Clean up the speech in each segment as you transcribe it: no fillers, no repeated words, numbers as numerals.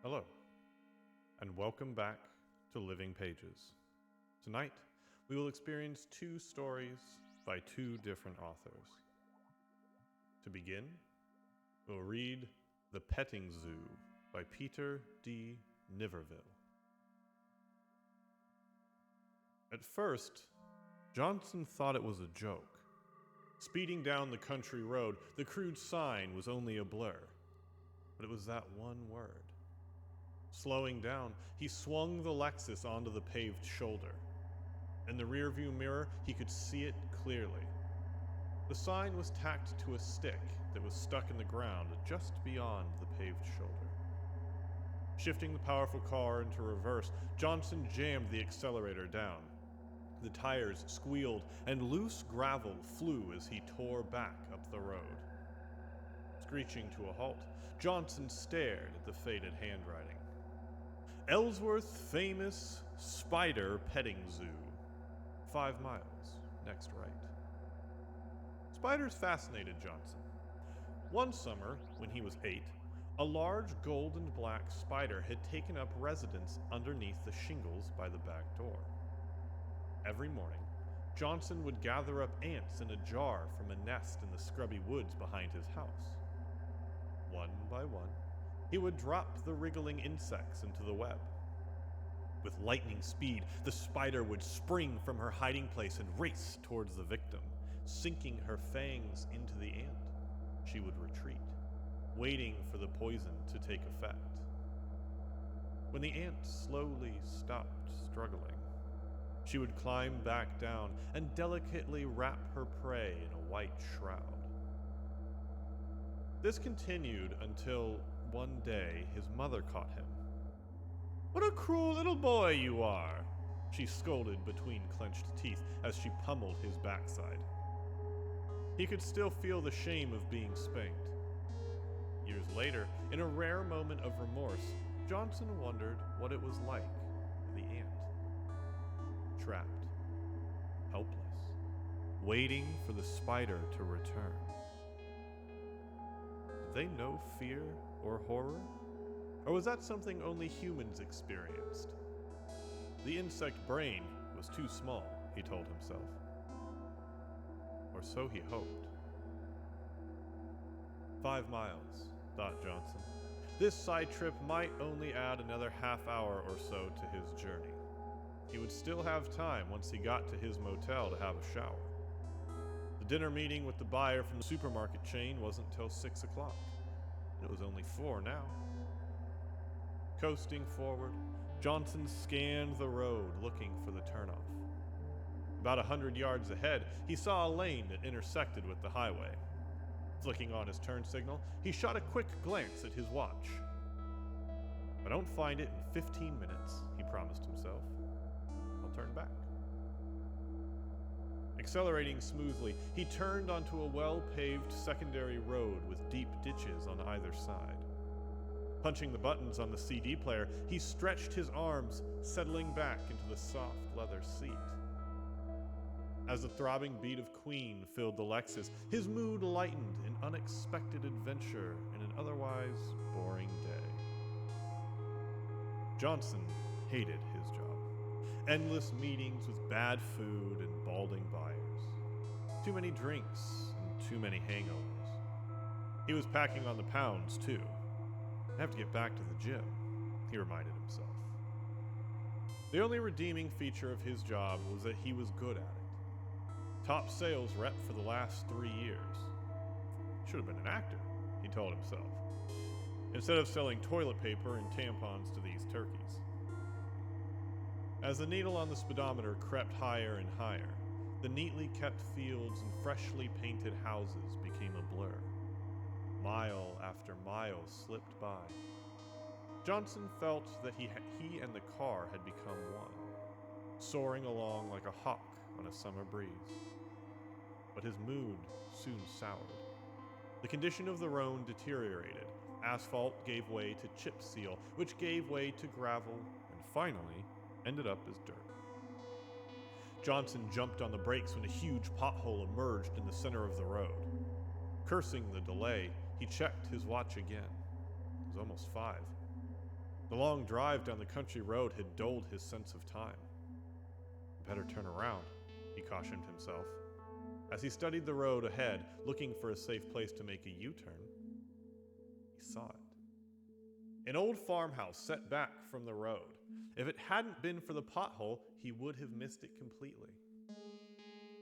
Hello, and welcome back to Living Pages. Tonight, we will experience two stories by two different authors. To begin, we'll read The Petting Zoo by Peter D. Niverville. At first, Johnson thought it was a joke. Speeding down the country road, the crude sign was only a blur. But it was that one word. Slowing down, he swung the Lexus onto the paved shoulder. In the rearview mirror, he could see it clearly. The sign was tacked to a stick that was stuck in the ground just beyond the paved shoulder. Shifting the powerful car into reverse, Johnson jammed the accelerator down. The tires squealed, and loose gravel flew as he tore back up the road. Screeching to a halt, Johnson stared at the faded handwriting. Ellsworth Famous Spider Petting Zoo. 5 miles, next right. Spiders fascinated Johnson. One summer, when he was 8, a large gold and black spider had taken up residence underneath the shingles by the back door. Every morning, Johnson would gather up ants in a jar from a nest in the scrubby woods behind his house. One by one, he would drop the wriggling insects into the web. With lightning speed, the spider would spring from her hiding place and race towards the victim. Sinking her fangs into the ant, she would retreat, waiting for the poison to take effect. When the ant slowly stopped struggling, she would climb back down and delicately wrap her prey in a white shroud. This continued until one day his mother caught him. "What a cruel little boy you are!" she scolded between clenched teeth as she pummeled his backside. He could still feel the shame of being spanked. Years later, in a rare moment of remorse, Johnson wondered what it was like for the ant. Trapped, helpless, waiting for the spider to return. Did they know fear or horror? Or was that something only humans experienced? The insect brain was too small, he told himself. Or so he hoped. 5 miles, thought Johnson. This side trip might only add another half hour or so to his journey. He would still have time once he got to his motel to have a shower. The dinner meeting with the buyer from the supermarket chain wasn't till 6 o'clock. It was only 4 now. Coasting forward, Johnson scanned the road looking for the turnoff. About 100 yards ahead, he saw a lane that intersected with the highway. Flicking on his turn signal, he shot a quick glance at his watch. "If I don't find it in 15 minutes," he promised himself, "I'll turn back." Accelerating smoothly, he turned onto a well-paved secondary road with deep ditches on either side. Punching the buttons on the CD player, he stretched his arms, settling back into the soft leather seat. As the throbbing beat of Queen filled the Lexus, his mood lightened in unexpected adventure in an otherwise boring day. Johnson hated his job. Endless meetings with bad food and balding buyers. Too many drinks and too many hangovers. He was packing on the pounds, too. "I have to get back to the gym," he reminded himself. The only redeeming feature of his job was that he was good at it. Top sales rep for the last 3 years. Should have been an actor, he told himself, instead of selling toilet paper and tampons to these turkeys. As the needle on the speedometer crept higher and higher, the neatly kept fields and freshly painted houses became a blur. Mile after mile slipped by. Johnson felt that he and the car had become one, soaring along like a hawk on a summer breeze. But his mood soon soured. The condition of the road deteriorated. Asphalt gave way to chip seal, which gave way to gravel, and finally ended up as dirt. Johnson jumped on the brakes when a huge pothole emerged in the center of the road. Cursing the delay, he checked his watch again. It was almost 5. The long drive down the country road had dulled his sense of time. Better turn around, he cautioned himself. As he studied the road ahead, looking for a safe place to make a U-turn, he saw it. An old farmhouse set back from the road. If it hadn't been for the pothole, he would have missed it completely.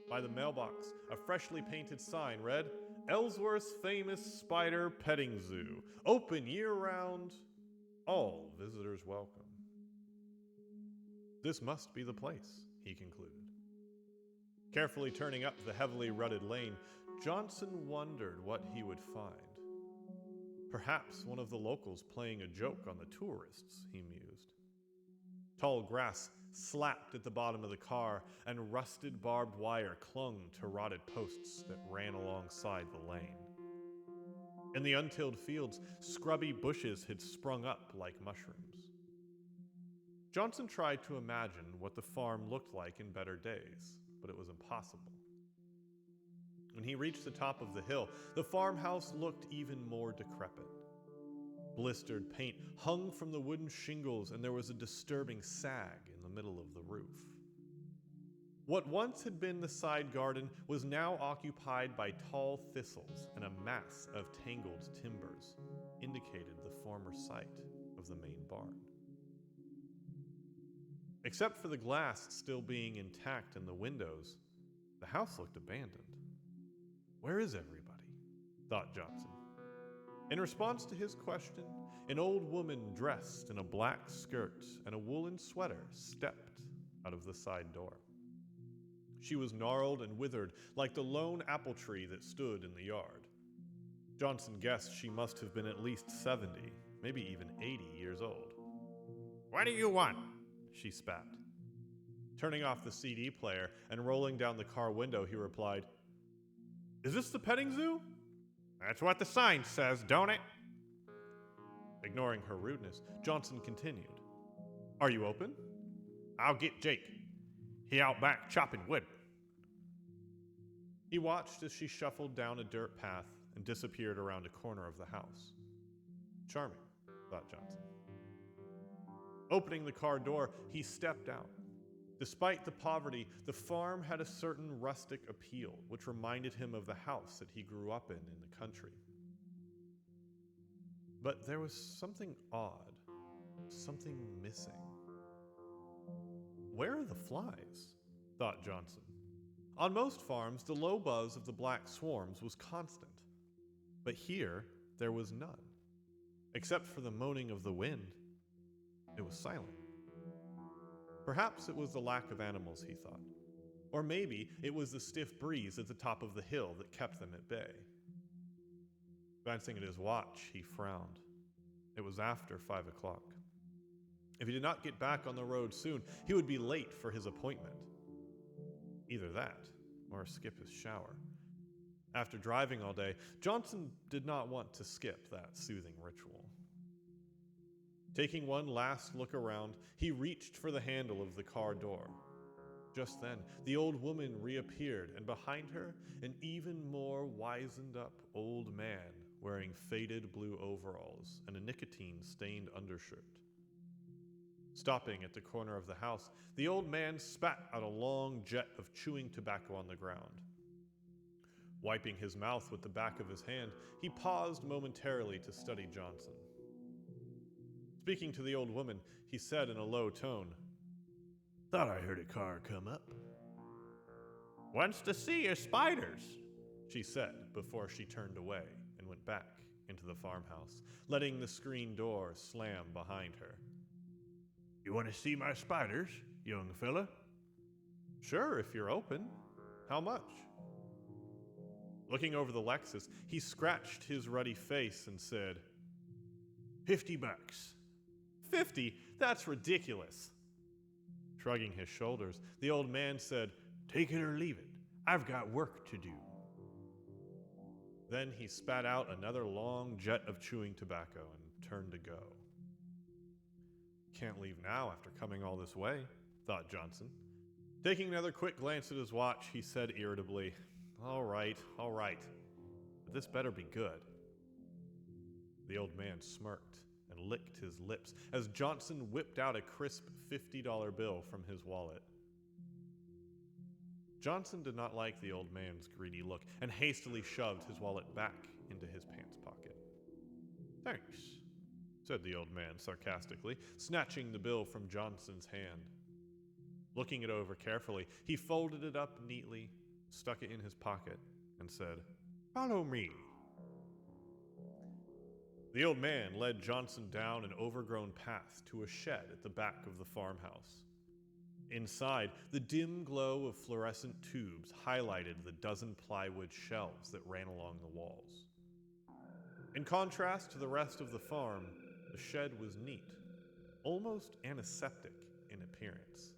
By the mailbox, a freshly painted sign read, "Ellsworth's famous spider petting zoo. Open year-round. All visitors welcome." This must be the place, he concluded. Carefully turning up the heavily rutted lane, Johnson wondered what he would find. Perhaps one of the locals playing a joke on the tourists, he mused. Tall grass slapped at the bottom of the car, and rusted barbed wire clung to rotted posts that ran alongside the lane. In the untilled fields, scrubby bushes had sprung up like mushrooms. Johnson tried to imagine what the farm looked like in better days, but it was impossible. When he reached the top of the hill, the farmhouse looked even more decrepit. Blistered paint hung from the wooden shingles, and there was a disturbing sag in the middle of the roof. What once had been the side garden was now occupied by tall thistles, and a mass of tangled timbers indicated the former site of the main barn. Except for the glass still being intact in the windows, the house looked abandoned. "Where is everybody?" thought Johnson. In response to his question, an old woman dressed in a black skirt and a woolen sweater stepped out of the side door. She was gnarled and withered like the lone apple tree that stood in the yard. Johnson guessed she must have been at least 70, maybe even 80 years old. "What do you want?" she spat. Turning off the CD player and rolling down the car window, he replied, "Is this the petting zoo?" "That's what the sign says, don't it?" Ignoring her rudeness, Johnson continued, "Are you open?" "I'll get Jake. He out back chopping wood." He watched as she shuffled down a dirt path and disappeared around a corner of the house. Charming, thought Johnson. Opening the car door, he stepped out. Despite the poverty, the farm had a certain rustic appeal, which reminded him of the house that he grew up in the country. But there was something odd, something missing. Where are the flies? Thought Johnson. On most farms, the low buzz of the black swarms was constant. But here, there was none. Except for the moaning of the wind, it was silent. Perhaps it was the lack of animals, he thought. Or maybe it was the stiff breeze at the top of the hill that kept them at bay. Glancing at his watch, he frowned. It was after 5 o'clock. If he did not get back on the road soon, he would be late for his appointment. Either that, or skip his shower. After driving all day, Johnson did not want to skip that soothing ritual. Taking one last look around, he reached for the handle of the car door. Just then, the old woman reappeared, and behind her, an even more wizened-up old man wearing faded blue overalls and a nicotine-stained undershirt. Stopping at the corner of the house, the old man spat out a long jet of chewing tobacco on the ground. Wiping his mouth with the back of his hand, he paused momentarily to study Johnson. Speaking to the old woman, he said in a low tone, "Thought I heard a car come up." "Wants to see your spiders," she said before she turned away and went back into the farmhouse, letting the screen door slam behind her. "You want to see my spiders, young fella?" "Sure, if you're open. How much?" Looking over the Lexus, he scratched his ruddy face and said, $50. 50? That's ridiculous. Shrugging his shoulders, the old man said, "Take it or leave it. I've got work to do." Then he spat out another long jet of chewing tobacco and turned to go. Can't leave now after coming all this way, thought Johnson. Taking another quick glance at his watch, he said irritably, all right, but this better be good." The old man smirked and licked his lips as Johnson whipped out a crisp $50 bill from his wallet. Johnson did not like the old man's greedy look and hastily shoved his wallet back into his pants pocket. "Thanks," said the old man sarcastically, snatching the bill from Johnson's hand. Looking it over carefully, he folded it up neatly, stuck it in his pocket, and said, "Follow me." The old man led Johnson down an overgrown path to a shed at the back of the farmhouse. Inside, the dim glow of fluorescent tubes highlighted the dozen plywood shelves that ran along the walls. In contrast to the rest of the farm, the shed was neat, almost antiseptic in appearance.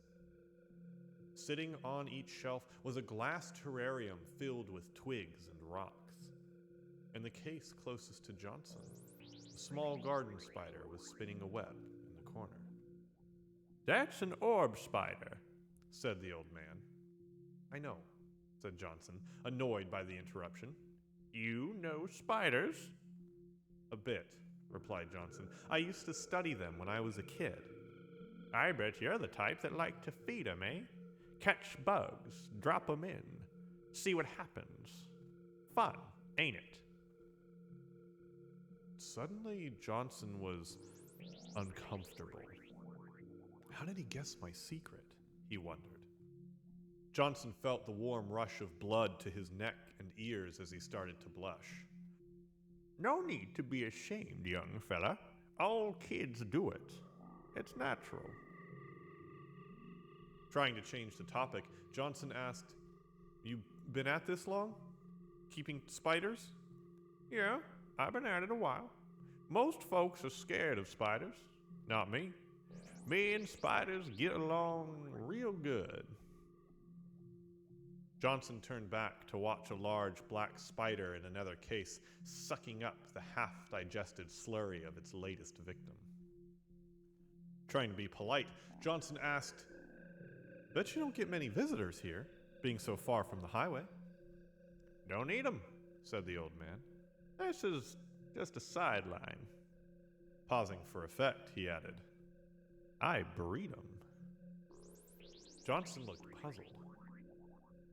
Sitting on each shelf was a glass terrarium filled with twigs and rocks. In the case closest to Johnson, a small garden spider was spinning a web in the corner. "That's an orb spider," said the old man. "I know," said Johnson, annoyed by the interruption. "You know spiders?" "A bit," replied Johnson. "I used to study them when I was a kid." "I bet you're the type that like to feed 'em, eh? Catch bugs, drop 'em in, see what happens. Fun, ain't it?" Suddenly, Johnson was uncomfortable. How did he guess my secret? He wondered. Johnson felt the warm rush of blood to his neck and ears as he started to blush. "No need to be ashamed, young fella. All kids do it. It's natural." Trying to change the topic, Johnson asked, "You been at this long? Keeping spiders?" "Yeah, I've been at it a while. Most folks are scared of spiders. Not me. Me and spiders get along real good." Johnson turned back to watch a large black spider in another case sucking up the half-digested slurry of its latest victim. Trying to be polite, Johnson asked, "Bet you don't get many visitors here, being so far from the highway." "Don't need 'em," said the old man. "This is just a sideline." Pausing for effect, he added, "I breed 'em." Johnson looked puzzled.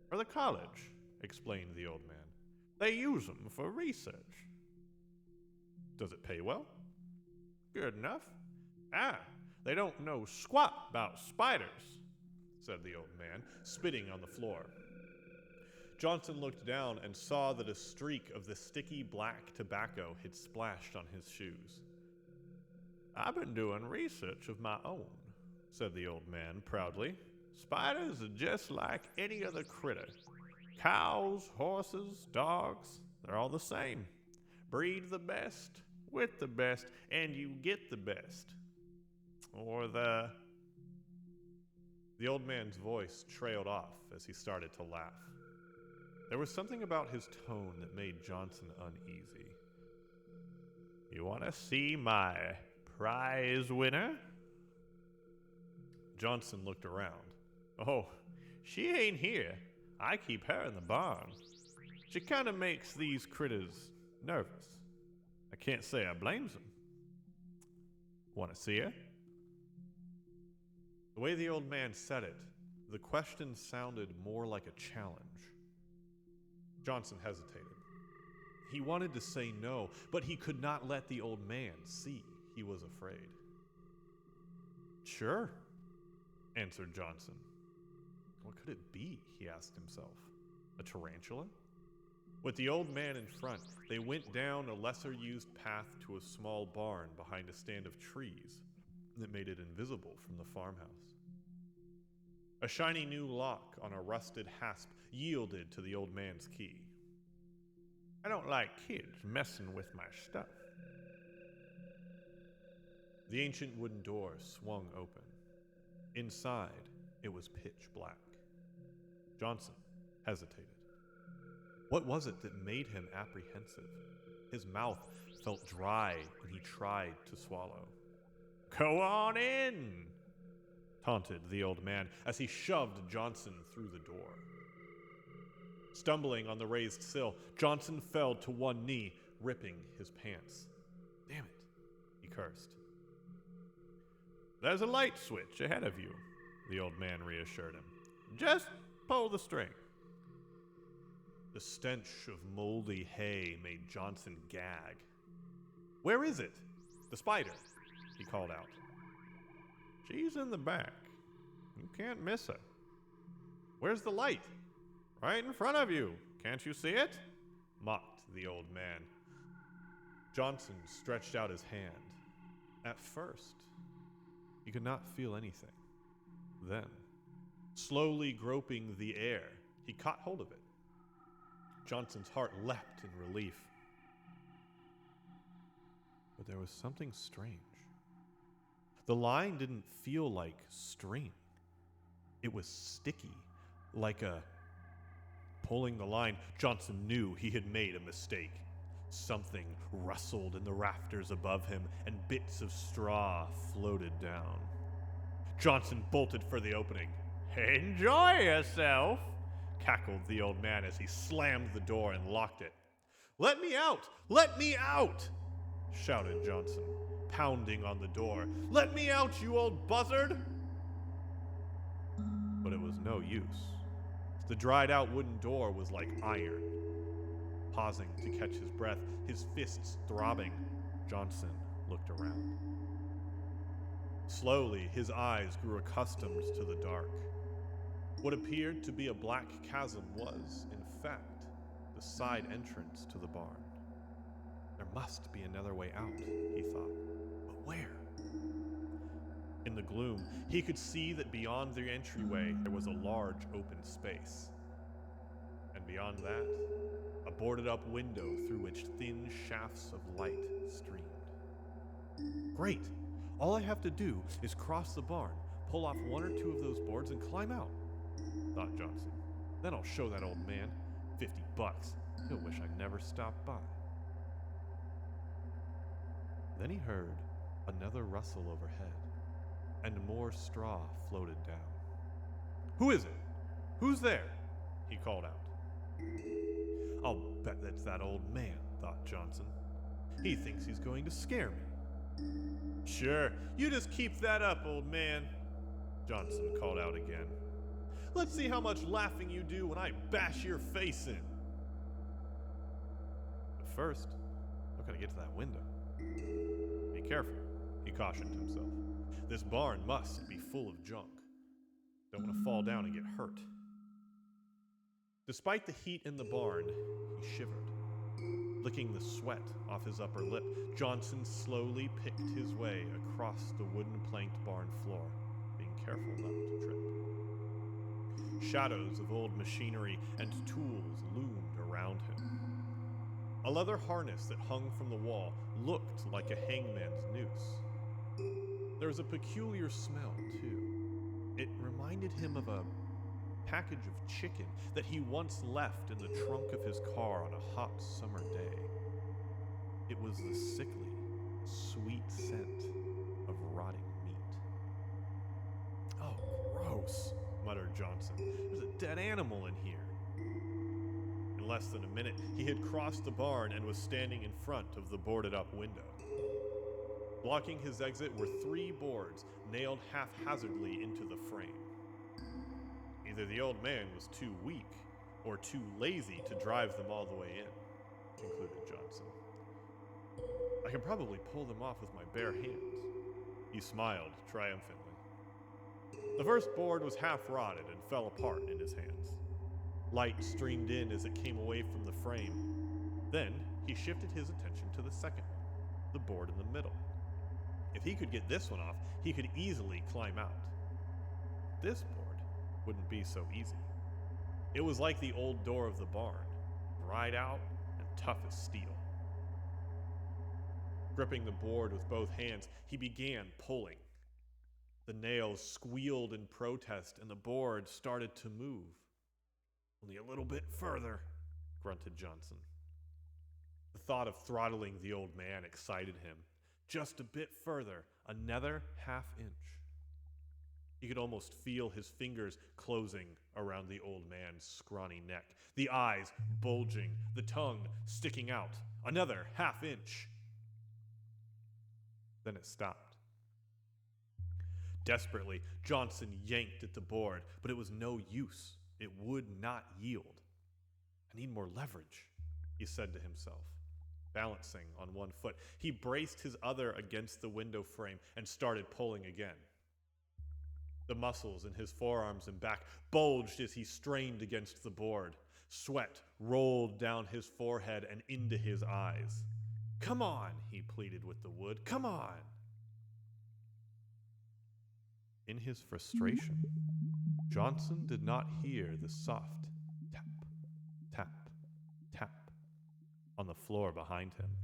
"For the college," explained the old man. "They use 'em for research." "Does it pay well?" "Good enough." They don't know squat about spiders," said the old man, spitting on the floor. Johnson looked down and saw that a streak of the sticky black tobacco had splashed on his shoes. "I've been doing research of my own," said the old man proudly. "Spiders are just like any other critter. Cows, horses, dogs, they're all the same. Breed the best, with the best, and you get the best. Or the old man's voice trailed off as he started to laugh. There was something about his tone that made Johnson uneasy. "You want to see my prize winner?" Johnson looked around. "Oh, she ain't here. I keep her in the barn. She kind of makes these critters nervous. I can't say I blames them. Want to see her?" The way the old man said it, the question sounded more like a challenge. Johnson hesitated. He wanted to say no, but he could not let the old man see he was afraid. "Sure," answered Johnson. What could it be, he asked himself. A tarantula? With the old man in front, they went down a lesser-used path to a small barn behind a stand of trees that made it invisible from the farmhouse. A shiny new lock on a rusted hasp yielded to the old man's key. "I don't like kids messing with my stuff." The ancient wooden door swung open. Inside, it was pitch black. Johnson hesitated. What was it that made him apprehensive? His mouth felt dry and he tried to swallow. "Go on in," taunted the old man as he shoved Johnson through the door. Stumbling on the raised sill, Johnson fell to one knee, ripping his pants. "Damn it," he cursed. There's a light switch ahead of you, the old man reassured him. Just pull the string. The stench of moldy hay made Johnson gag. Where is it? The spider, he called out. She's in the back. You can't miss her. Where's the light? Right in front of you. Can't you see it? Mocked the old man. Johnson stretched out his hand. At first, he could not feel anything. Then, slowly groping the air, he caught hold of it. Johnson's heart leapt in relief. But there was something strange. The line didn't feel like string. It was sticky, like a... Pulling the line, Johnson knew he had made a mistake. Something rustled in the rafters above him, and bits of straw floated down. Johnson bolted for the opening. Enjoy yourself, cackled the old man as he slammed the door and locked it. Let me out! Let me out! Shouted Johnson, pounding on the door. Let me out, you old buzzard! But it was no use. The dried-out wooden door was like iron. Pausing to catch his breath, his fists throbbing, Johnson looked around. Slowly, his eyes grew accustomed to the dark. What appeared to be a black chasm was, in fact, the side entrance to the barn. There must be another way out, he thought. But where? In the gloom, he could see that beyond the entryway there was a large open space. And beyond that, a boarded-up window through which thin shafts of light streamed. Great! All I have to do is cross the barn, pull off one or two of those boards, and climb out, thought Johnson. Then I'll show that old man. $50. He'll wish I never stopped by. Then he heard another rustle overhead, and more straw floated down. Who is it? Who's there? He called out. I'll bet that's that old man, thought Johnson. He thinks he's going to scare me. Sure, you just keep that up, old man, Johnson called out again. Let's see how much laughing you do when I bash your face in. But first, I've got to get to that window. Be careful, he cautioned himself. This barn must be full of junk. Don't want to fall down and get hurt. Despite the heat in the barn, he shivered. Licking the sweat off his upper lip, Johnson slowly picked his way across the wooden planked barn floor, being careful not to trip. Shadows of old machinery and tools loomed around him. A leather harness that hung from the wall looked like a hangman's noose. There was a peculiar smell, too. It reminded him of a package of chicken that he once left in the trunk of his car on a hot summer day. It was the sickly, sweet scent of rotting meat. Oh, gross, muttered Johnson. There's a dead animal in here. In less than a minute, he had crossed the barn and was standing in front of the boarded-up window. Blocking his exit were 3 boards nailed haphazardly into the frame. Either the old man was too weak or too lazy to drive them all the way in, concluded Johnson. I can probably pull them off with my bare hands. He smiled triumphantly. The first board was half rotted and fell apart in his hands. Light streamed in as it came away from the frame. Then he shifted his attention to the second one, the board in the middle. If he could get this one off, he could easily climb out. This board wouldn't be so easy. It was like the old door of the barn, dried out and tough as steel. Gripping the board with both hands, he began pulling. The nails squealed in protest, and the board started to move. Only a little bit further, grunted Johnson. The thought of throttling the old man excited him. Just a bit further, another half inch. He could almost feel his fingers closing around the old man's scrawny neck, the eyes bulging, the tongue sticking out. Another half inch. Then it stopped. Desperately, Johnson yanked at the board, but it was no use. It would not yield. I need more leverage, he said to himself. Balancing on one foot, he braced his other against the window frame and started pulling again. The muscles in his forearms and back bulged as he strained against the board. Sweat rolled down his forehead and into his eyes. "Come on," he pleaded with the wood. "Come on." In his frustration, Johnson did not hear the soft tap, tap, tap on the floor behind him.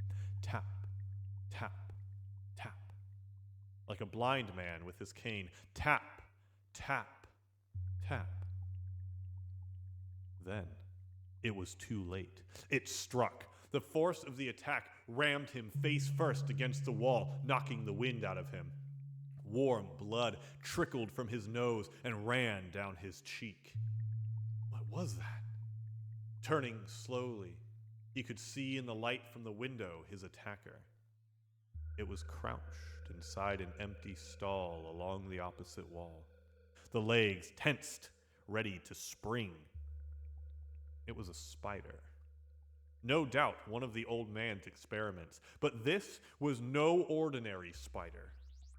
Tap, tap, tap. Like a blind man with his cane. Tap, tap, tap. Then it was too late. It struck. The force of the attack rammed him face first against the wall, knocking the wind out of him. Warm blood trickled from his nose and ran down his cheek. What was that? Turning slowly, he could see in the light from the window his attacker. It was crouched inside an empty stall along the opposite wall, the legs tensed, ready to spring. It was a spider. No doubt one of the old man's experiments, but this was no ordinary spider.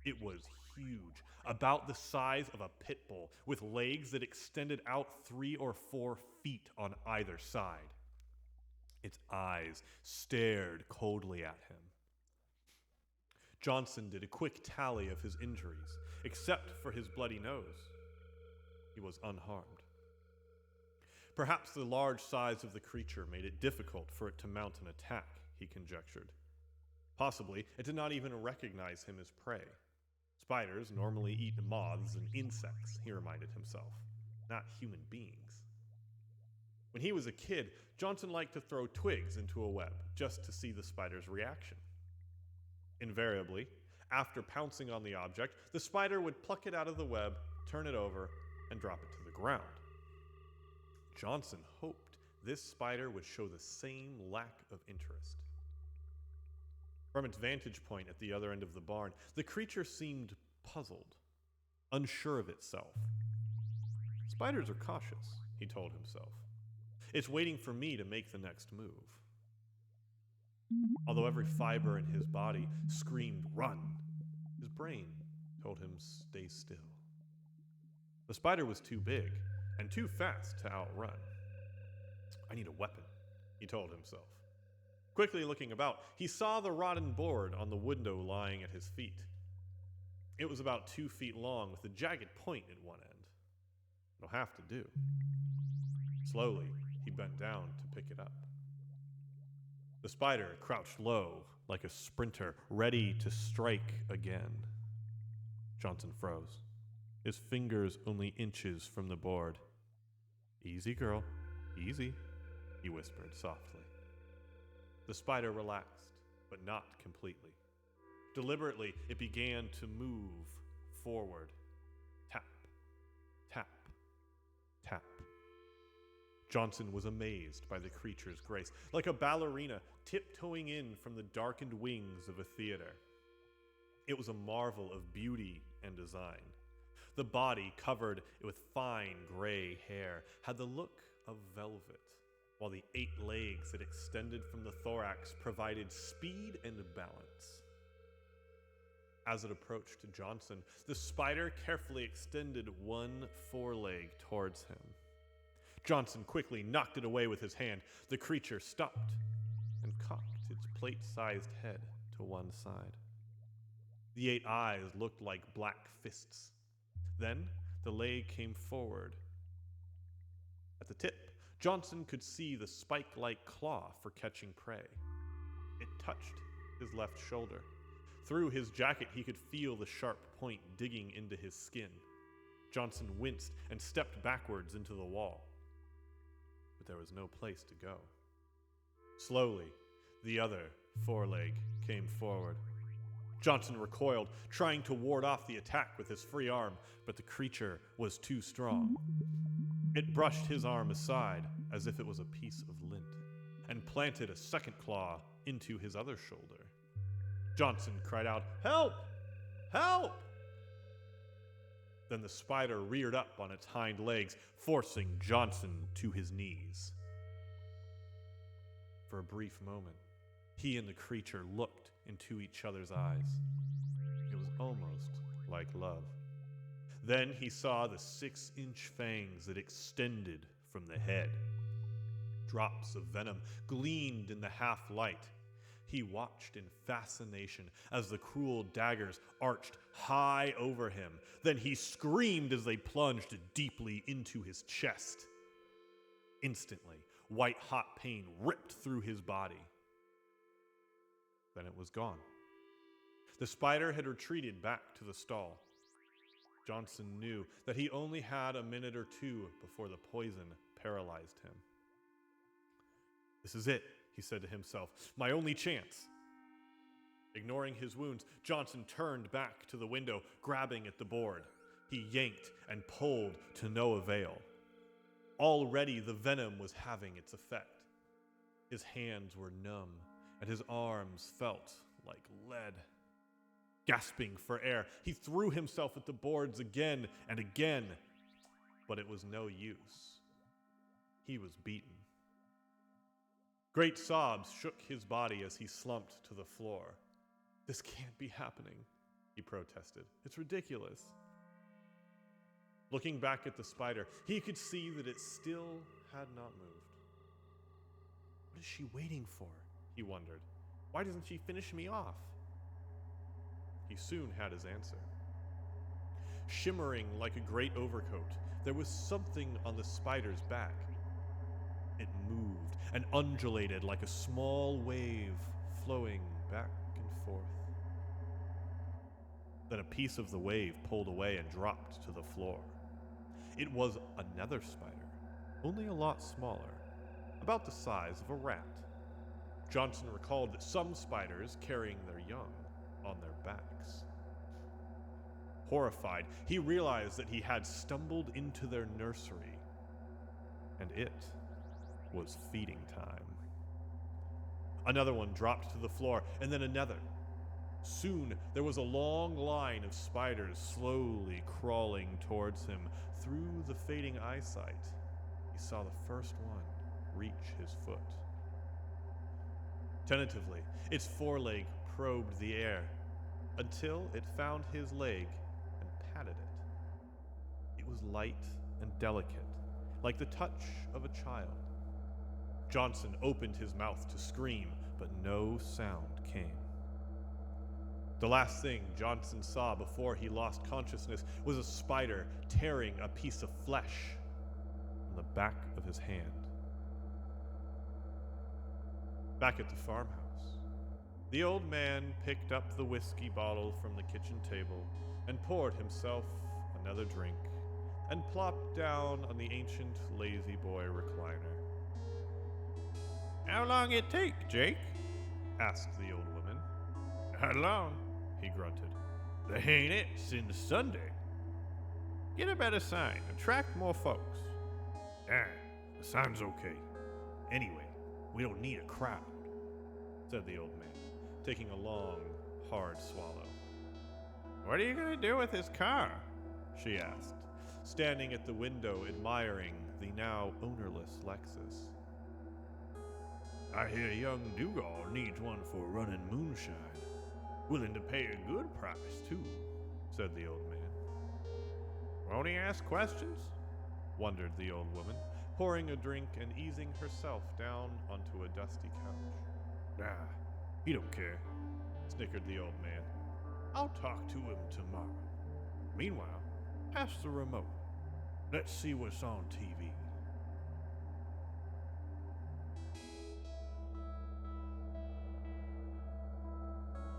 It was huge, about the size of a pit bull, with legs that extended out 3 or 4 feet on either side. Its eyes stared coldly at him. Johnson did a quick tally of his injuries. Except for his bloody nose, he was unharmed. Perhaps the large size of the creature made it difficult for it to mount an attack, he conjectured. Possibly, it did not even recognize him as prey. Spiders normally eat moths and insects, he reminded himself, not human beings. When he was a kid, Johnson liked to throw twigs into a web just to see the spider's reaction. Invariably, after pouncing on the object, the spider would pluck it out of the web, turn it over, and drop it to the ground. Johnson hoped this spider would show the same lack of interest. From its vantage point at the other end of the barn, the creature seemed puzzled, unsure of itself. Spiders are cautious, he told himself. It's waiting for me to make the next move. Although every fiber in his body screamed, "Run!" his brain told him, "Stay still." The spider was too big and too fast to outrun. "I need a weapon," he told himself. Quickly looking about, he saw the rotten board on the window lying at his feet. It was about 2 feet long with a jagged point at one end. It'll have to do. Slowly, he bent down to pick it up. The spider crouched low, like a sprinter, ready to strike again. Johnson froze, his fingers only inches from the board. "Easy, girl, easy," he whispered softly. The spider relaxed, but not completely. Deliberately, it began to move forward. Tap, tap, tap. Johnson was amazed by the creature's grace, like a ballerina tiptoeing in from the darkened wings of a theater. It was a marvel of beauty and design. The body, covered with fine gray hair, had the look of velvet, while the 8 legs that extended from the thorax provided speed and balance. As it approached Johnson, the spider carefully extended one foreleg towards him. Johnson quickly knocked it away with his hand. The creature stopped and cocked its plate-sized head to one side. The 8 eyes looked like black fists. Then the leg came forward. At the tip, Johnson could see the spike-like claw for catching prey. It touched his left shoulder. Through his jacket, he could feel the sharp point digging into his skin. Johnson winced and stepped backwards into the wall. But there was no place to go. Slowly, the other foreleg came forward. Johnson recoiled, trying to ward off the attack with his free arm, but the creature was too strong. It brushed his arm aside as if it was a piece of lint, and planted a second claw into his other shoulder. Johnson cried out, "Help! Help!" Then the spider reared up on its hind legs, forcing Johnson to his knees. For a brief moment, he and the creature looked into each other's eyes. It was almost like love. Then he saw the 6-inch fangs that extended from the head. Drops of venom gleamed in the half-light. He watched in fascination as the cruel daggers arched high over him. Then he screamed as they plunged deeply into his chest. Instantly, white-hot pain ripped through his body. Then it was gone. The spider had retreated back to the stall. Johnson knew that he only had a minute or two before the poison paralyzed him. "This is it," he said to himself, "my only chance." Ignoring his wounds, Johnson turned back to the window, grabbing at the board. He yanked and pulled to no avail. Already the venom was having its effect. His hands were numb, and his arms felt like lead. Gasping for air, he threw himself at the boards again and again, but it was no use. He was beaten. Great sobs shook his body as he slumped to the floor. "This can't be happening," he protested. "It's ridiculous." Looking back at the spider, he could see that it still had not moved. "What is she waiting for?" he wondered. "Why doesn't she finish me off?" He soon had his answer. Shimmering like a great overcoat, there was something on the spider's back. It moved and undulated like a small wave flowing back and forth. Then a piece of the wave pulled away and dropped to the floor. It was another spider, only a lot smaller, about the size of a rat. Johnson recalled that some spiders carrying their young on their backs. Horrified, he realized that he had stumbled into their nursery, and it was feeding time. Another one dropped to the floor, and then another. Soon, there was a long line of spiders slowly crawling towards him. Through the fading eyesight, he saw the first one reach his foot. Tentatively, its foreleg probed the air until it found his leg and patted it. It was light and delicate, like the touch of a child. Johnson opened his mouth to scream, but no sound came. The last thing Johnson saw before he lost consciousness was a spider tearing a piece of flesh from the back of his hand. Back at the farmhouse, the old man picked up the whiskey bottle from the kitchen table and poured himself another drink and plopped down on the ancient lazy boy recliner. "How long it take, Jake?" asked the old woman. "Not long," he grunted. "They ain't it since Sunday. Get a better sign, attract more folks." The sign's okay. Anyway, we don't need a crowd," said the old man, taking a long, hard swallow. "What are you going to do with his car?" she asked, standing at the window admiring the now ownerless Lexus. "I hear young Dugall needs one for running moonshine. Willing to pay a good price, too," said the old man. "Won't he ask questions?" wondered the old woman, pouring a drink and easing herself down onto a dusty couch. "Nah, he don't care," snickered the old man. "I'll talk to him tomorrow. Meanwhile, pass the remote. Let's see what's on TV."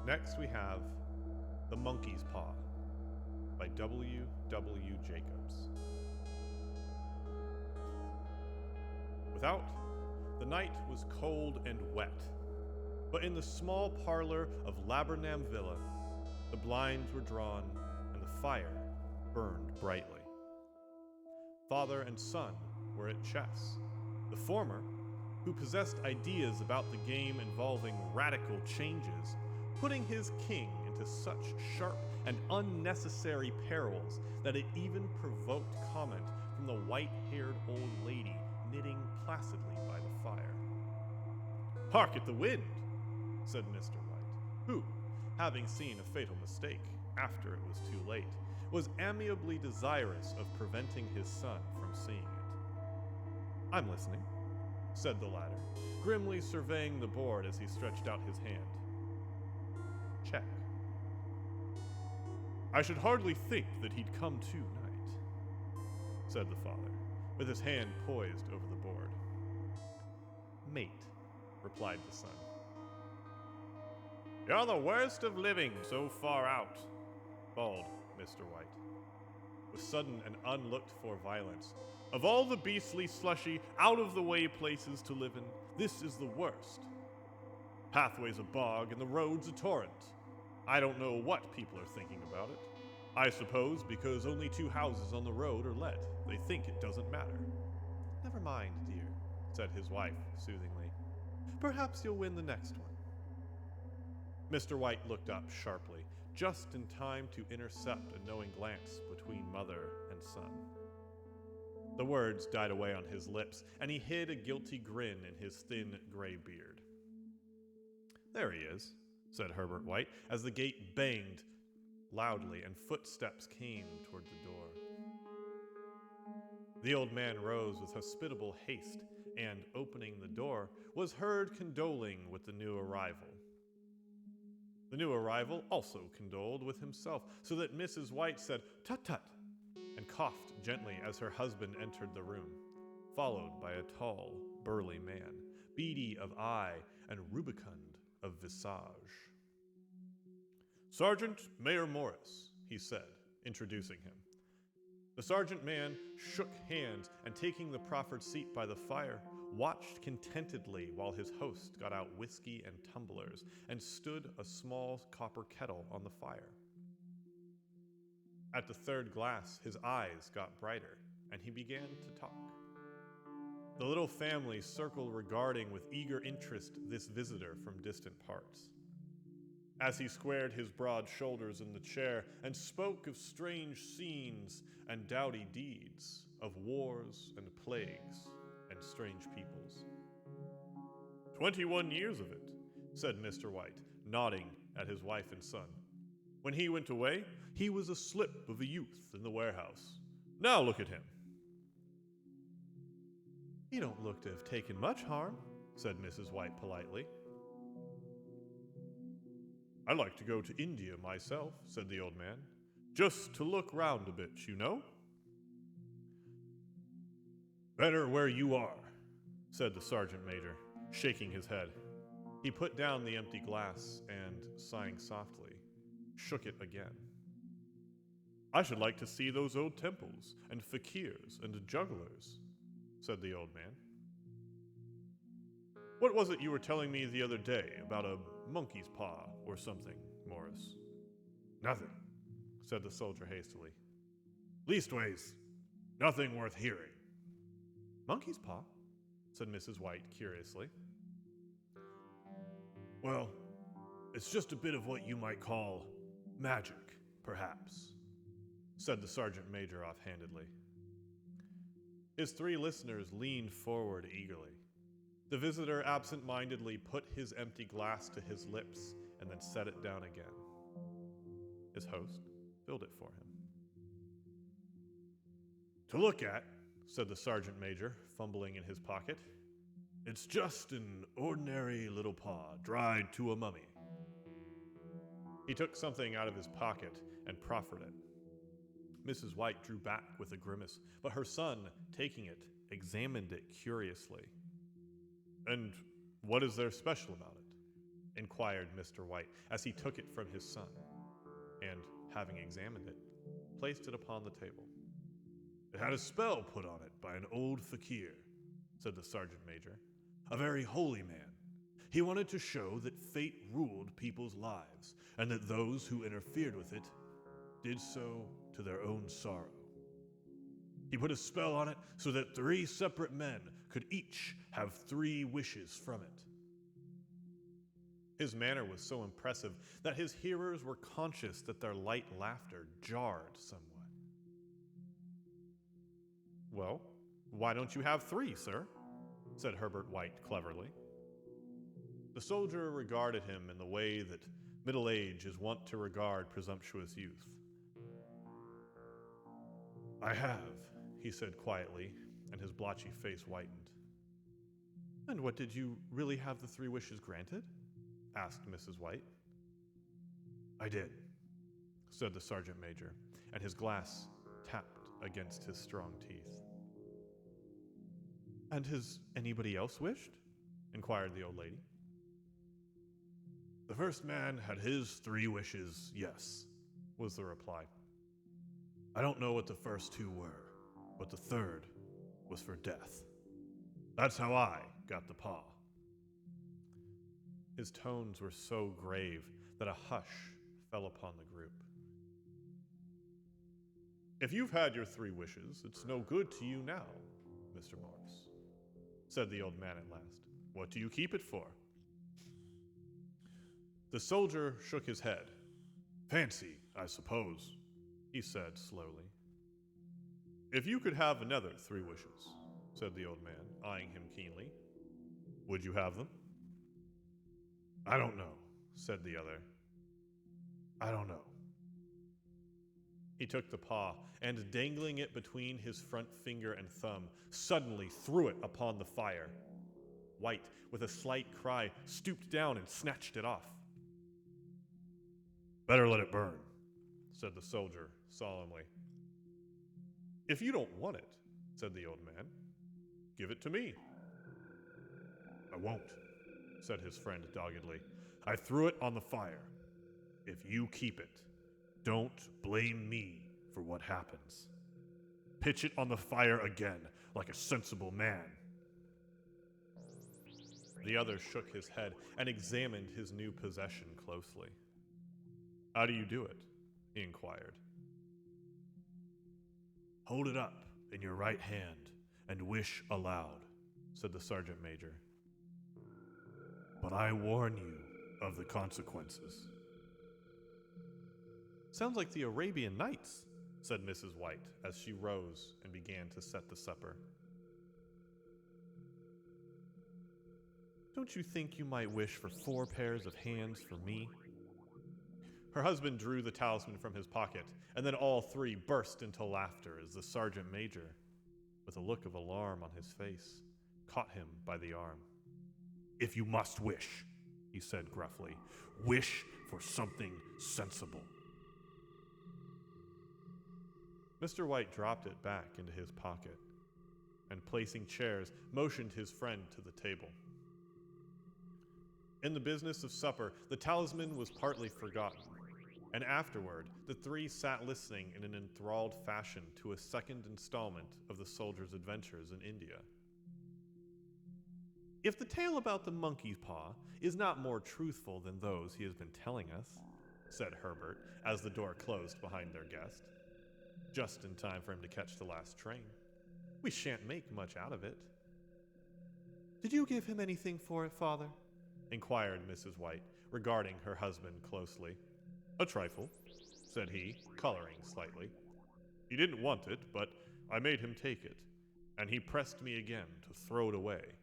Next we have The Monkey's Paw by W. W. Jacobs. Without, the night was cold and wet, but in the small parlor of Laburnam Villa, the blinds were drawn and the fire burned brightly. Father and son were at chess. The former, who possessed ideas about the game involving radical changes, putting his king into such sharp and unnecessary perils that it even provoked comment from the white-haired old lady knitting placidly by the fire. "Hark at the wind," said Mr. White, who, having seen a fatal mistake after it was too late, was amiably desirous of preventing his son from seeing it. "I'm listening," said the latter, grimly surveying the board as he stretched out his hand. "Check." "I should hardly think that he'd come to night," said the father, with his hand poised over the board. "Mate," replied the son. "You're the worst of living so far out," bawled Mr. White, with sudden and unlooked-for violence. "Of all the beastly, slushy, out-of-the-way places to live in, this is the worst. Pathway's a bog and the road's a torrent. I don't know what people are thinking about it. I suppose because only 2 houses on the road are let, they think it doesn't matter." "Never mind, dear," said his wife soothingly. "Perhaps you'll win the next one." Mr. White looked up sharply, just in time to intercept a knowing glance between mother and son. The words died away on his lips, and he hid a guilty grin in his thin gray beard. "There he is," said Herbert White, as the gate banged loudly and footsteps came toward the door. The old man rose with hospitable haste and, opening the door, was heard condoling with the new arrival. The new arrival also condoled with himself, so that Mrs. White said, "Tut tut," and coughed gently as her husband entered the room, followed by a tall, burly man, beady of eye and rubicund of visage. "Sergeant Mayor Morris," he said, introducing him. The sergeant man shook hands and, taking the proffered seat by the fire, watched contentedly while his host got out whiskey and tumblers and stood a small copper kettle on the fire. At the 3rd glass, his eyes got brighter, and he began to talk. The little family circled regarding with eager interest this visitor from distant parts. As he squared his broad shoulders in the chair and spoke of strange scenes and doughty deeds, of wars and plagues and strange peoples. 21 years of it," said Mr. White, nodding at his wife and son. "When he went away, he was a slip of a youth in the warehouse. Now look at him." "You don't look to have taken much harm," said Mrs. White politely. "I like to go to India myself," said the old man. "Just to look round a bit, you know." "Better where you are," said the sergeant major, shaking his head. He put down the empty glass and, sighing softly, shook it again. "I should like to see those old temples and fakirs and jugglers," said the old man. "What was it you were telling me the other day about a monkey's paw or something, Morris?" "Nothing," said the soldier hastily. "Leastways, nothing worth hearing." "Monkey's paw?" said Mrs. White curiously. "Well, it's just a bit of what you might call magic, perhaps," said the sergeant major offhandedly. His 3 listeners leaned forward eagerly. The visitor absent-mindedly put his empty glass to his lips and then set it down again. His host filled it for him. "To look at," said the sergeant major, fumbling in his pocket, "it's just an ordinary little paw dried to a mummy." He took something out of his pocket and proffered it. Mrs. White drew back with a grimace, but her son, taking it, examined it curiously. "And what is there special about it?" inquired Mr. White as he took it from his son, and, having examined it, placed it upon the table. "It had a spell put on it by an old fakir," said the sergeant major. "A very holy man. He wanted to show that fate ruled people's lives, and that those who interfered with it did so to their own sorrow. He put a spell on it so that 3 separate men could each have 3 wishes from it." His manner was so impressive that his hearers were conscious that their light laughter jarred somewhat. "Well, why don't you have 3, sir?" said Herbert White cleverly. The soldier regarded him in the way that middle age is wont to regard presumptuous youth. "I have," he said quietly, and his blotchy face whitened. "And what, did you really have the 3 wishes granted?" asked Mrs. White. "I did," said the sergeant major, and his glass tapped against his strong teeth. "And has anybody else wished?" inquired the old lady. "The first man had his 3 wishes, yes," was the reply. "I don't know what the first 2 were, but the third was for death. That's how I got the paw." His tones were so grave that a hush fell upon the group. "If you've had your 3 wishes, it's no good to you now, Mr. Morris," said the old man at last. "What do you keep it for?" The soldier shook his head. "Fancy, I suppose," he said slowly. "If you could have another 3 wishes," said the old man, eyeing him keenly, "would you have them?" "I don't know," said the other. "I don't know." He took the paw, and dangling it between his front finger and thumb, suddenly threw it upon the fire. White, with a slight cry, stooped down and snatched it off. "Better let it burn," said the soldier solemnly. "If you don't want it," said the old man, "give it to me." "I won't," said his friend doggedly. "I threw it on the fire. If you keep it, don't blame me for what happens. Pitch it on the fire again, like a sensible man." The other shook his head and examined his new possession closely. "How do you do it?" he inquired. "Hold it up in your right hand and wish aloud," said the sergeant major. "But I warn you of the consequences." "Sounds like the Arabian Nights," said Mrs. White as she rose and began to set the supper. "Don't you think you might wish for 4 pairs of hands for me?" Her husband drew the talisman from his pocket, and then all 3 burst into laughter as the sergeant major, with a look of alarm on his face, caught him by the arm. "If you must wish," he said gruffly, "wish for something sensible." Mr. White dropped it back into his pocket, and placing chairs, motioned his friend to the table. In the business of supper, the talisman was partly forgotten, and afterward the 3 sat listening in an enthralled fashion to a second installment of the soldier's adventures in India. "If the tale about the monkey's paw is not more truthful than those he has been telling us," said Herbert, as the door closed behind their guest, just in time for him to catch the last train, "we shan't make much out of it." "Did you give him anything for it, Father?" inquired Mrs. White, regarding her husband closely. "A trifle," said he, coloring slightly. "He didn't want it, but I made him take it, and he pressed me again to throw it away."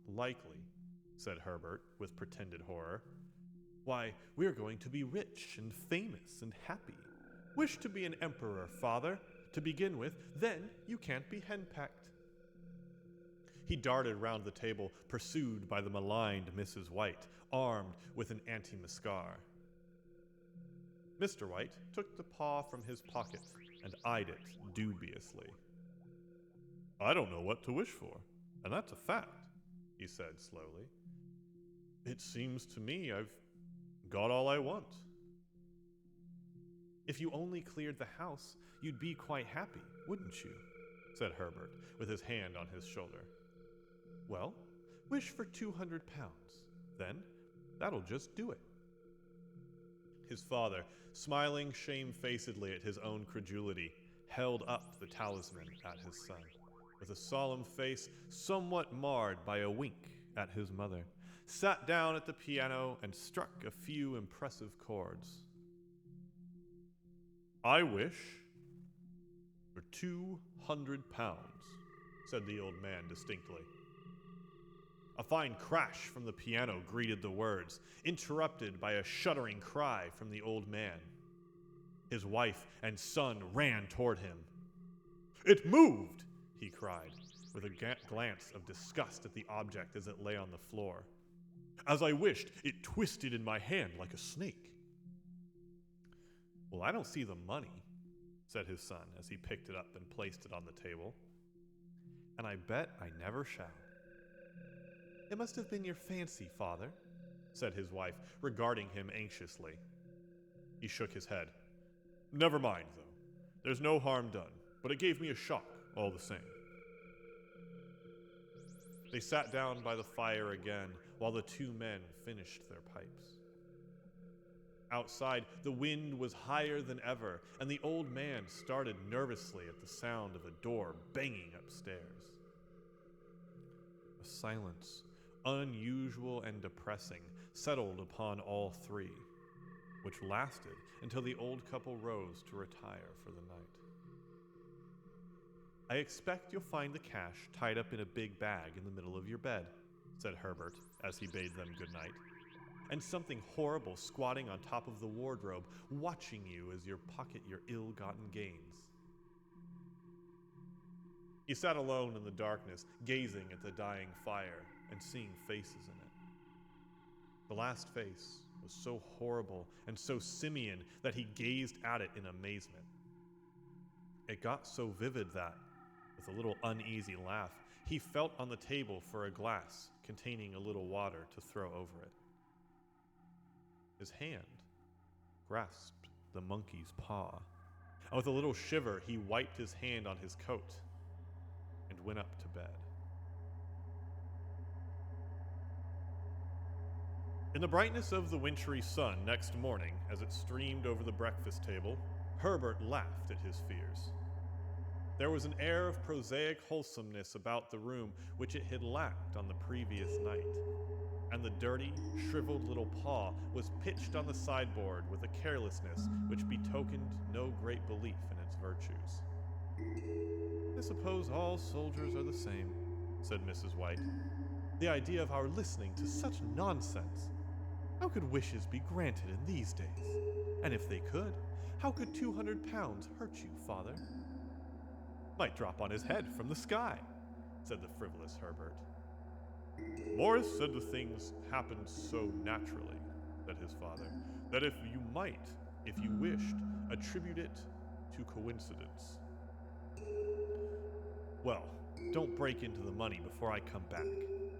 "Likely," said Herbert, with pretended horror. "Why, we're going to be rich and famous and happy. Wish to be an emperor, Father, to begin with, then you can't be henpecked." He darted round the table, pursued by the maligned Mrs. White, armed with an anti-mascar. Mr. White took the paw from his pocket and eyed it dubiously. "I don't know what to wish for, and that's a fact," he said slowly. "It seems to me I've got all I want." "If you only cleared the house, you'd be quite happy, wouldn't you?" said Herbert, with his hand on his shoulder. "Well, wish for 200 pounds. Then that'll just do it." His father, smiling shamefacedly at his own credulity, held up the talisman at his son, with a solemn face somewhat marred by a wink at his mother. sat down at the piano, and struck a few impressive chords. "I wish for 200 pounds, said the old man distinctly. A fine crash from the piano greeted the words, interrupted by a shuddering cry from the old man. His wife and son ran toward him. "It moved!" he cried, with a glance of disgust at the object as it lay on the floor. "As I wished, it twisted in my hand like a snake." "Well, I don't see the money," said his son as he picked it up and placed it on the table. "And I bet I never shall." "It must have been your fancy, father," said his wife, regarding him anxiously. He shook his head. "Never mind, though. There's no harm done, but it gave me a shock, all the same." They sat down by the fire again while the two men finished their pipes. Outside, the wind was higher than ever, and the old man started nervously at the sound of a door banging upstairs. A silence, unusual and depressing, settled upon all three, which lasted until the old couple rose to retire for the night. "I expect you'll find the cash tied up in a big bag in the middle of your bed," said Herbert as he bade them good night, "and something horrible squatting on top of the wardrobe, watching you as you pocket your ill-gotten gains." He sat alone in the darkness, gazing at the dying fire and seeing faces in it. The last face was so horrible and so simian that he gazed at it in amazement. It got so vivid that, with a little uneasy laugh, he felt on the table for a glass containing a little water to throw over it. His hand grasped the monkey's paw, and with a little shiver he wiped his hand on his coat and went up to bed. In the brightness of the wintry sun next morning, as it streamed over the breakfast table, Herbert laughed at his fears. There was an air of prosaic wholesomeness about the room which it had lacked on the previous night, and the dirty, shriveled little paw was pitched on the sideboard with a carelessness which betokened no great belief in its virtues. "I suppose all soldiers are the same," said Mrs. White. "The idea of our listening to such nonsense! How could wishes be granted in these days? And if they could, how could 200 pounds hurt you, father?" "Might drop on his head from the sky," said the frivolous Herbert. "Morris said the things happened so naturally," said his father, "that if you wished, attribute it to coincidence." "Well, don't break into the money before I come back,"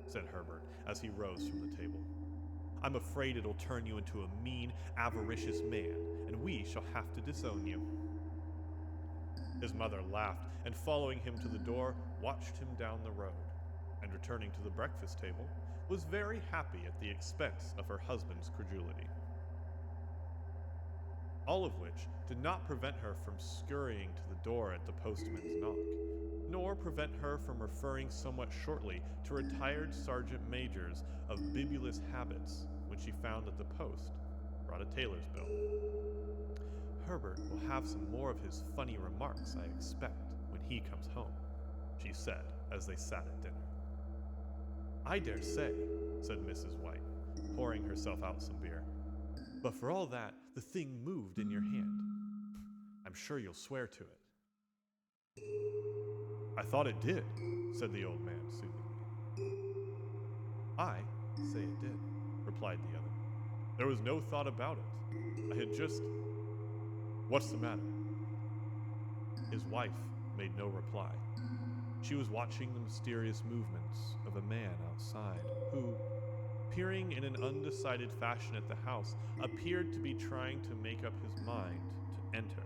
said Herbert as he rose from the table. "I'm afraid it'll turn you into a mean, avaricious man, and we shall have to disown you." His mother laughed, and following him to the door, watched him down the road, and returning to the breakfast table, was very happy at the expense of her husband's credulity. All of which did not prevent her from scurrying to the door at the postman's knock, nor prevent her from referring somewhat shortly to retired sergeant majors of bibulous habits when she found at the post brought a tailor's bill. "Herbert will have some more of his funny remarks, I expect, when he comes home," she said as they sat at dinner. "I dare say," said Mrs. White, pouring herself out some beer. "But for all that, the thing moved in your hand. I'm sure you'll swear to it." "I thought it did," said the old man soothingly. "I say it did," replied the other. "There was no thought about it. I had just... What's the matter?" His wife made no reply. She was watching the mysterious movements of a man outside, who, peering in an undecided fashion at the house, appeared to be trying to make up his mind to enter.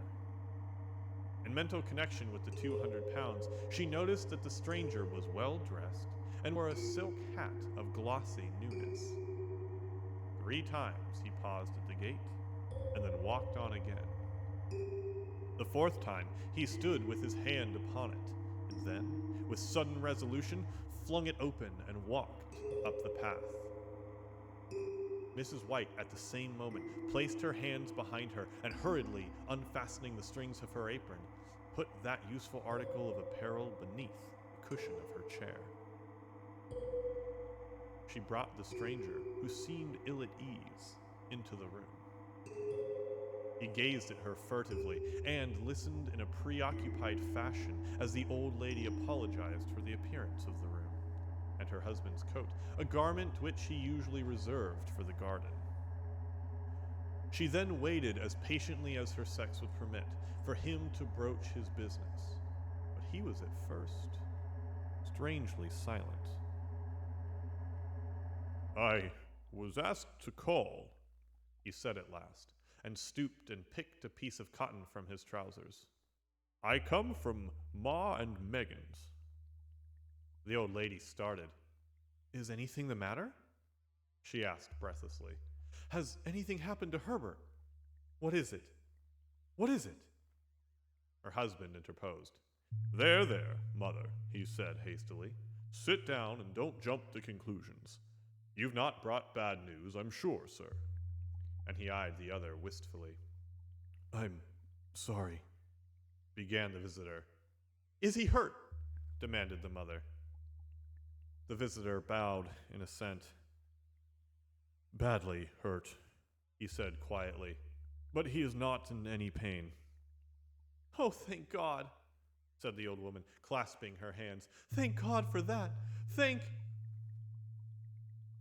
In mental connection with the 200 pounds, she noticed that the stranger was well dressed and wore a silk hat of glossy newness. 3 times he paused at the gate, and then walked on again. The 4th time he stood with his hand upon it, and then, with sudden resolution, flung it open and walked up the path. Mrs. White, at the same moment, placed her hands behind her and hurriedly unfastening the strings of her apron, put that useful article of apparel beneath the cushion of her chair. She brought the stranger, who seemed ill at ease, into the room. He gazed at her furtively and listened in a preoccupied fashion as the old lady apologized for the appearance of the room and her husband's coat, a garment which he usually reserved for the garden. She then waited as patiently as her sex would permit for him to broach his business, but he was at first strangely silent. "I was asked to call," he said at last, and stooped and picked a piece of cotton from his trousers. "I come from Ma and Megan's." The old lady started. "Is anything the matter?" she asked breathlessly. "Has anything happened to Herbert? What is it? What is it?" Her husband interposed. There, mother," he said hastily. "Sit down and don't jump to conclusions. You've not brought bad news, I'm sure, sir." And he eyed the other wistfully. "I'm sorry," began the visitor. "Is he hurt?" demanded the mother. The visitor bowed in assent. "Badly hurt," he said quietly, "but he is not in any pain." "Oh, thank God," said the old woman, clasping her hands. "Thank God for that. Thank—"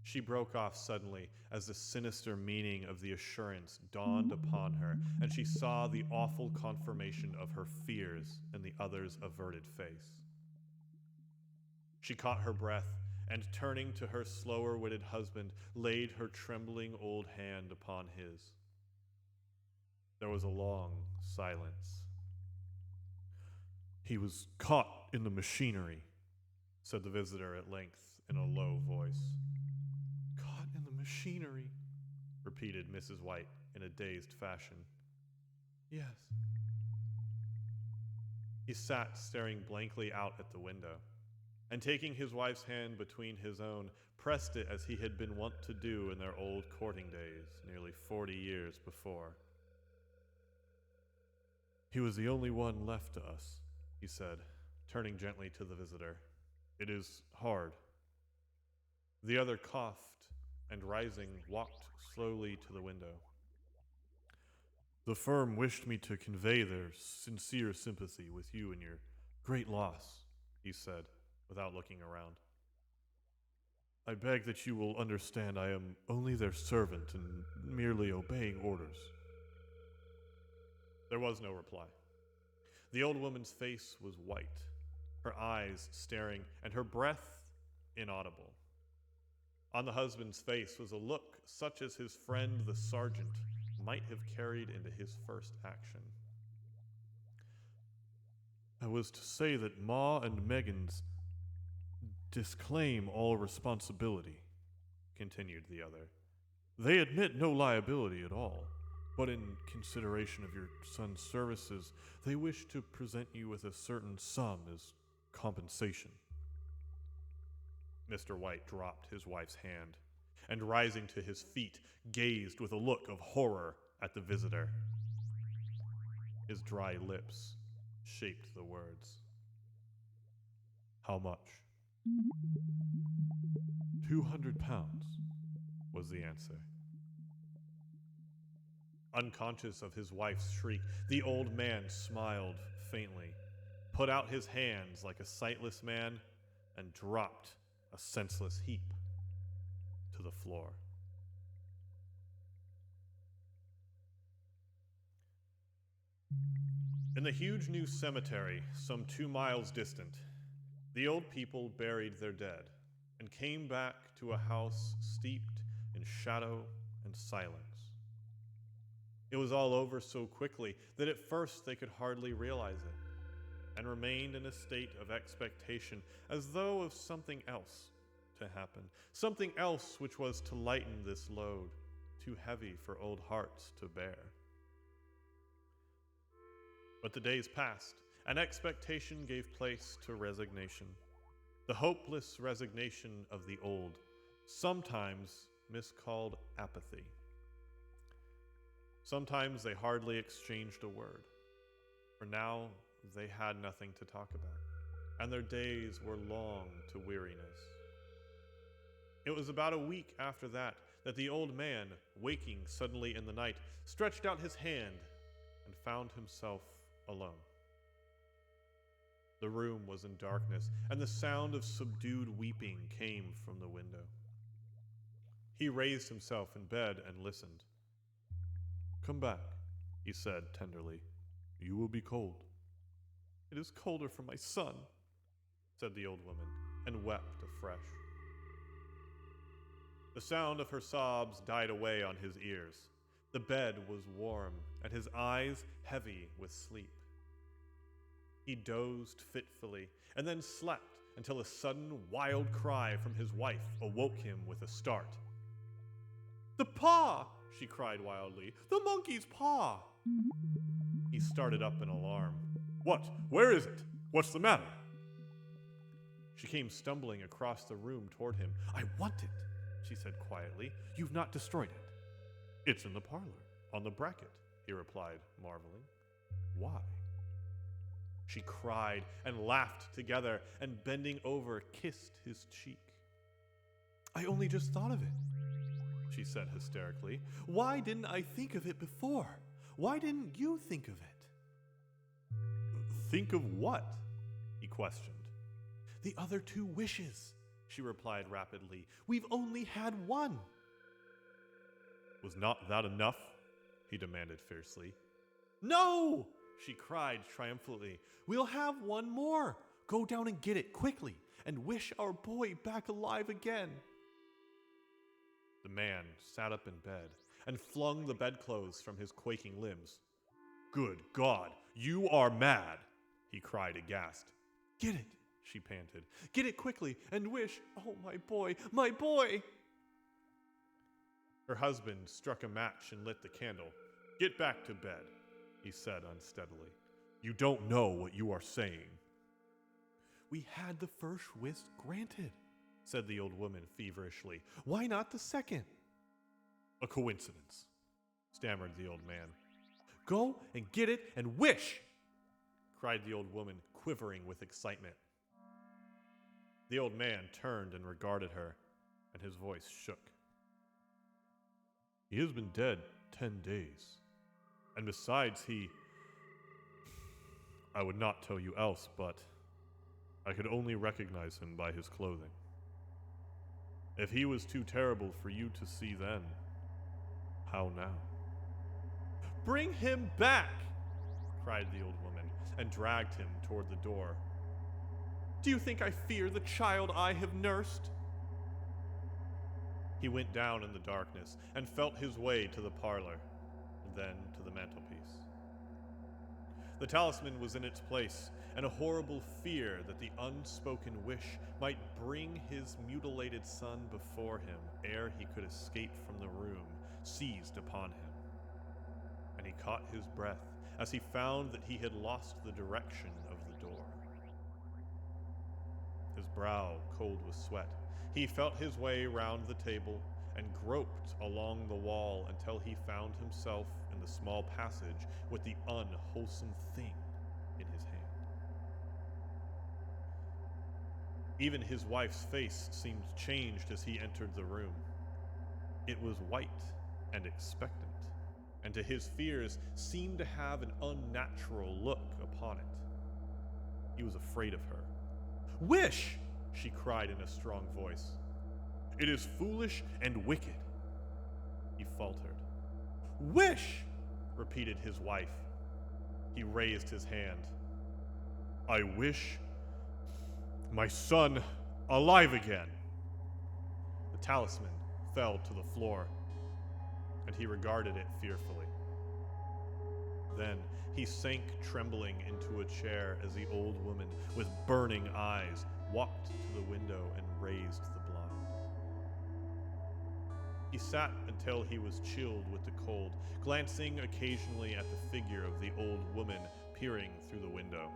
She broke off suddenly as the sinister meaning of the assurance dawned upon her, and she saw the awful confirmation of her fears in the other's averted face. She caught her breath, and turning to her slower-witted husband, laid her trembling old hand upon his. There was a long silence. "He was caught in the machinery," said the visitor at length in a low voice. "Caught in the machinery," repeated Mrs. White in a dazed fashion. "Yes." He sat staring blankly out at the window, and taking his wife's hand between his own, pressed it as he had been wont to do in their old courting days, nearly 40 years before. "He was the only one left to us," he said, turning gently to the visitor. "It is hard." The other coughed, and rising, walked slowly to the window. "The firm wished me to convey their sincere sympathy with you in your great loss," he said, without looking around. "I beg that you will understand I am only their servant and merely obeying orders." There was no reply. The old woman's face was white, her eyes staring, and her breath inaudible. On the husband's face was a look such as his friend the sergeant might have carried into his first action. "I was to say that Ma and Megan's disclaim all responsibility," continued the other. "They admit no liability at all, but in consideration of your son's services, they wish to present you with a certain sum as compensation." Mr. White dropped his wife's hand, and rising to his feet, gazed with a look of horror at the visitor. His dry lips shaped the words. "How much?" £200 was the answer. Unconscious of his wife's shriek, the old man smiled faintly, put out his hands like a sightless man, and dropped a senseless heap to the floor. In the huge new cemetery, some 2 miles distant, the old people buried their dead and came back to a house steeped in shadow and silence. It was all over so quickly that at first they could hardly realize it, and remained in a state of expectation as though of something else to happen, something else which was to lighten this load, too heavy for old hearts to bear. But the days passed, and expectation gave place to resignation. The hopeless resignation of the old, sometimes miscalled apathy. Sometimes they hardly exchanged a word, for now they had nothing to talk about, and their days were long to weariness. It was about a week after that the old man, waking suddenly in the night, stretched out his hand and found himself alone. The room was in darkness, and the sound of subdued weeping came from the window. He raised himself in bed and listened. "Come back," he said tenderly. "You will be cold." "It is colder for my son," said the old woman, and wept afresh. The sound of her sobs died away on his ears. The bed was warm, and his eyes heavy with sleep. He dozed fitfully, and then slept until a sudden wild cry from his wife awoke him with a start. "The paw!" she cried wildly. "The monkey's paw!" He started up in alarm. "What? Where is it? What's the matter?" She came stumbling across the room toward him. "I want it," she said quietly. "You've not destroyed it." "It's in the parlor, on the bracket," he replied, marveling. "Why?" She cried and laughed together, and bending over, kissed his cheek. "I only just thought of it," she said hysterically. "Why didn't I think of it before? Why didn't you think of it?" "Think of what?" he questioned. "The other 2 wishes," she replied rapidly. "We've only had one." "Was not that enough?" he demanded fiercely. "No!" she cried triumphantly. "We'll have one more. Go down and get it quickly, and wish our boy back alive again." The man sat up in bed and flung the bedclothes from his quaking limbs. "Good God, you are mad!" he cried aghast. "Get it," she panted. "Get it quickly and wish, oh, my boy, my boy!" Her husband struck a match and lit the candle. "Get back to bed," he said unsteadily. "You don't know what you are saying." "We had the first wish granted," said the old woman feverishly. "Why not the second?" "A coincidence," stammered the old man. "Go and get it and wish!" cried the old woman, quivering with excitement. The old man turned and regarded her, and his voice shook. "He has been dead 10 days. And besides, I would not tell you else, but I could only recognize him by his clothing. If he was too terrible for you to see then, how now?" "Bring him back!" cried the old woman, and dragged him toward the door. "Do you think I fear the child I have nursed?" He went down in the darkness and felt his way to the parlor, then to the mantelpiece. The talisman was in its place, and a horrible fear that the unspoken wish might bring his mutilated son before him ere he could escape from the room seized upon him. And he caught his breath as he found that he had lost the direction of the door. His brow cold with sweat, he felt his way round the table and groped along the wall until he found himself in the small passage with the unwholesome thing in his hand. Even his wife's face seemed changed as he entered the room. It was white and expectant, and to his fears seemed to have an unnatural look upon it. He was afraid of her. "Wish!" she cried in a strong voice. "It is foolish and wicked," he faltered. "Wish!" repeated his wife. He raised his hand. "I wish my son alive again." The talisman fell to the floor, and he regarded it fearfully. Then he sank trembling into a chair as the old woman, with burning eyes, walked to the window and raised the blind. He sat until he was chilled with the cold, glancing occasionally at the figure of the old woman peering through the window.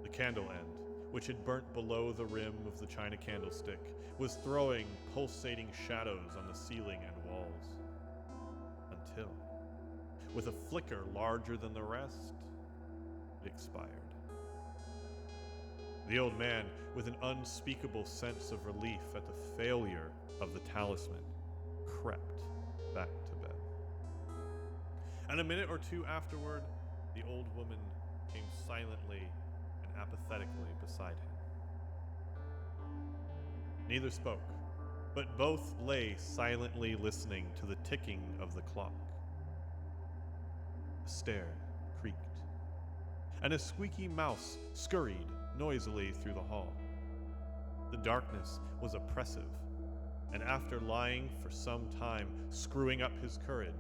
The candle end, which had burnt below the rim of the china candlestick, was throwing pulsating shadows on the ceiling and walls. Until, with a flicker larger than the rest, it expired. The old man, with an unspeakable sense of relief at the failure of the talisman, crept back to bed. And a minute or two afterward, the old woman came silently and apathetically beside him. Neither spoke, but both lay silently listening to the ticking of the clock. A stair creaked, and a squeaky mouse scurried noisily through the hall. The darkness was oppressive, and after lying for some time, screwing up his courage,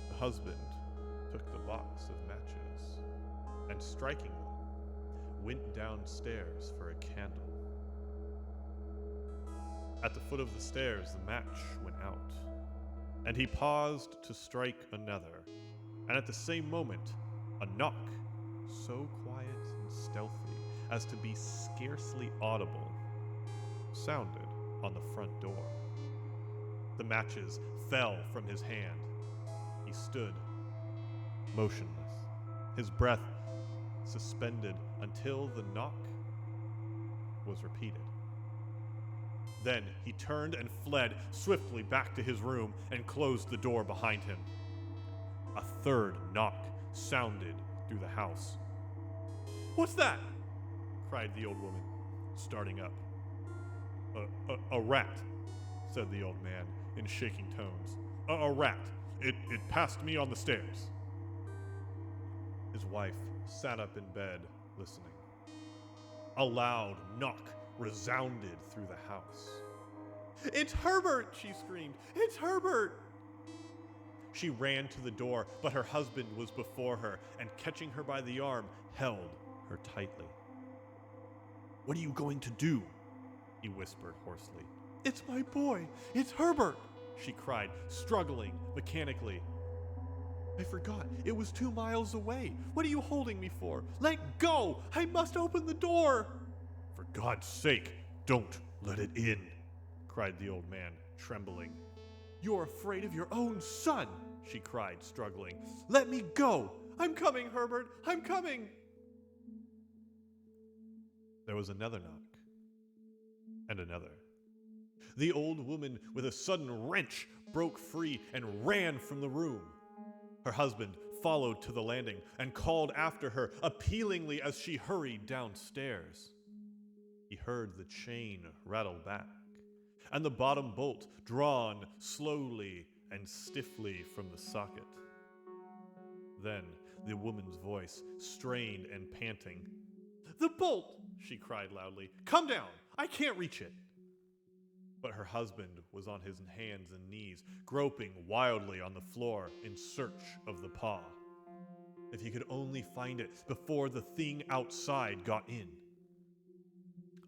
the husband took the box of matches and, striking one, went downstairs for a candle. At the foot of the stairs, the match went out, and he paused to strike another, and at the same moment, a knock, so quiet and stealthy as to be scarcely audible, sounded on the front door. The matches fell from his hand. He stood, motionless, his breath suspended until the knock was repeated. Then he turned and fled swiftly back to his room and closed the door behind him. A third knock sounded through the house. "What's that?" cried the old woman, starting up. A rat," said the old man in shaking tones. A rat. It passed me on the stairs." His wife sat up in bed, listening. A loud knock resounded through the house. "It's Herbert!" she screamed. "It's Herbert!" She ran to the door, but her husband was before her, and catching her by the arm, held her tightly. "What are you going to do?" he whispered hoarsely. "It's my boy! It's Herbert!" she cried, struggling mechanically. "I forgot. It was 2 miles away. What are you holding me for? Let go! I must open the door!" "For God's sake, don't let it in," cried the old man, trembling. "You're afraid of your own son," she cried, struggling. "Let me go! I'm coming, Herbert! I'm coming!" There was another knock, and another. The old woman, with a sudden wrench, broke free and ran from the room. Her husband followed to the landing and called after her appealingly as she hurried downstairs. He heard the chain rattle back, and the bottom bolt drawn slowly and stiffly from the socket. Then the woman's voice, strained and panting. "The bolt!" she cried loudly. "Come down! I can't reach it!" But her husband was on his hands and knees, groping wildly on the floor in search of the paw. If he could only find it before the thing outside got in.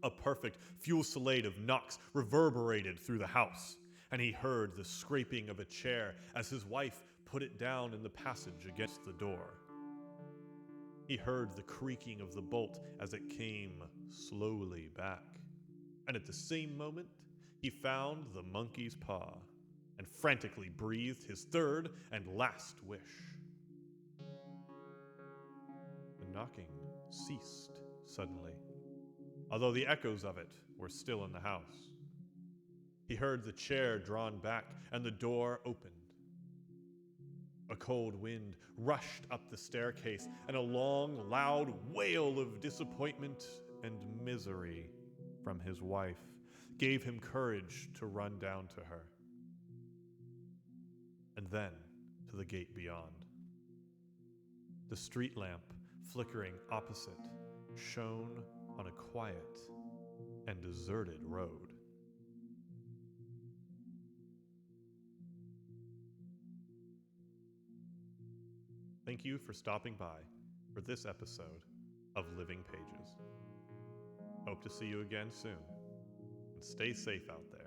A perfect fusillade of knocks reverberated through the house, and he heard the scraping of a chair as his wife put it down in the passage against the door. He heard the creaking of the bolt as it came slowly back, and at the same moment, he found the monkey's paw and frantically breathed his third and last wish. The knocking ceased suddenly, although the echoes of it were still in the house. He heard the chair drawn back and the door opened. A cold wind rushed up the staircase, and a long, loud wail of disappointment and misery from his wife gave him courage to run down to her, and then to the gate beyond. The street lamp, flickering opposite, shone on a quiet and deserted road. Thank you for stopping by for this episode of Living Pages. Hope to see you again soon, and stay safe out there.